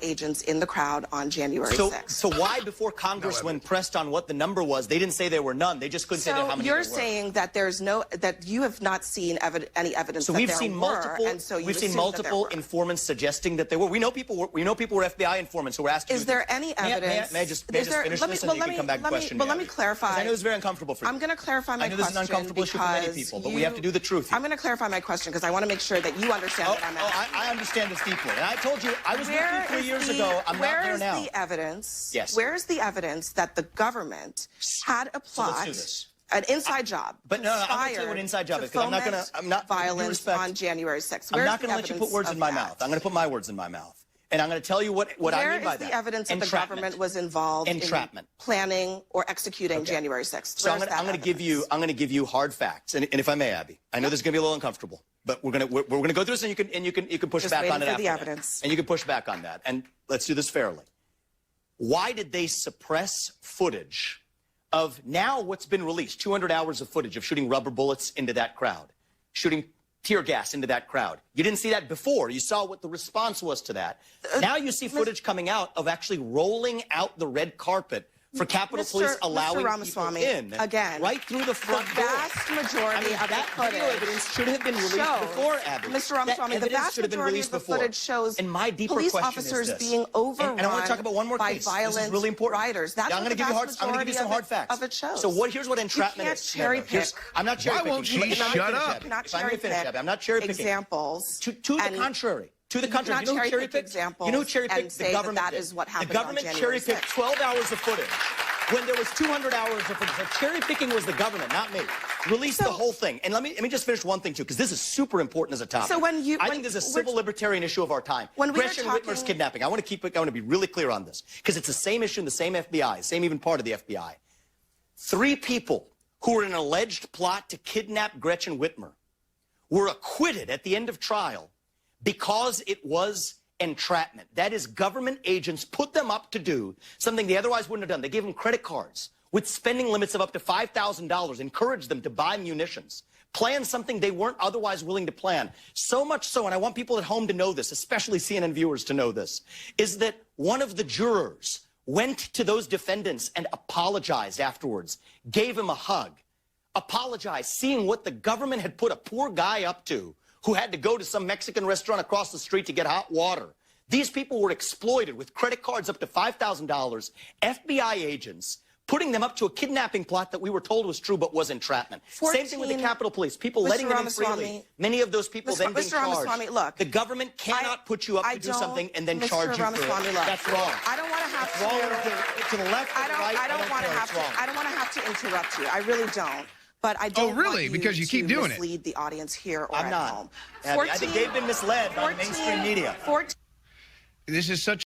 agents in the crowd on January 6th. So why, before Congress, when pressed on what the number was, they didn't say there were none? They just couldn't say how many there were. So you're saying that that you have not seen any evidence that there were. So we've seen multiple informants suggesting that there were. We know people were FBI informants who were asked to Is there any evidence? May I just finish this and you can come back to the question? But let me clarify. I know it's very uncomfortable for you. I'm going to clarify my question. I know this is an uncomfortable issue for many people, but we have to do the truth here. I'm going to clarify my question because I want to make sure that you understand what I'm asking. I understand this deeply. And I told you, I was with you 3 years ago. I'm not there now. Where is the evidence? Yes. Where is the evidence that the government had applied an inside job? But no, I'm going to tell you what an inside job is, because I'm not violence on January 6th. I'm not going to let you put words in my mouth. I'm going to put my words in my mouth. And I'm going to tell you what I mean by that. Where is the evidence that the government was involved in planning or executing January 6th? So I'm going to give you hard facts. And if I may, Abby, I know this is going to be a little uncomfortable, but we're going to go through this, and you can push back on it after that. And you can push back on that. And let's do this fairly. Why did they suppress footage of now what's been released, 200 hours of footage of shooting rubber bullets into that crowd, shooting tear gas into that crowd? You didn't see that before. You saw what the response was to that. Now you see footage coming out of actually rolling out the red carpet for Capitol Police allowing people in, again, right through the front door. The vast majority of that video evidence should have been released before, Abby. Mr. Ramaswamy, the vast majority of the footage shows police officers being overrun and I want to talk about one more by case. violent this is really important. rioters. That's I'm going to give you some hard facts. Of it shows. So here's what entrapment is. Cherry pick. I'm not cherry picking. Why won't she shut up? Not cherry pick. I'm not cherry picking. Examples. To the contrary. To the contrary. You know who cherry picked? You know who cherry picked? The government. That is what happened. The government cherry picked 12 hours of footage when there was 200 hours of footage. So cherry picking was the government, not me. Release the whole thing. And let me just finish one thing too, because this is super important as a topic. So I think this is a civil libertarian issue of our time. Gretchen Whitmer's kidnapping. I want to be really clear on this, because it's the same issue in the same FBI, same even part of the FBI. 3 people who were in an alleged plot to kidnap Gretchen Whitmer were acquitted at the end of trial because it was entrapment. That is, government agents put them up to do something they otherwise wouldn't have done. They gave them credit cards with spending limits of up to $5,000, encouraged them to buy munitions, plan something they weren't otherwise willing to plan. So much so, and I want people at home to know this, especially CNN viewers to know this, is that one of the jurors went to those defendants and apologized afterwards, gave him a hug, apologized, seeing what the government had put a poor guy up to, who had to go to some Mexican restaurant across the street to get hot water. These people were exploited with credit cards up to $5,000, FBI agents putting them up to a kidnapping plot that we were told was true but was entrapment. Same thing with the Capitol Police, people letting them in freely. Many of those people then being charged. Look, the government cannot put you up to do something and then charge you for it. That's wrong. I don't want to have to. Wrong to the left, to the right. I don't want to have to interrupt you. I really don't. But I don't want you because you keep doing mislead the audience here or at home. I think they've been misled by the mainstream media. This is such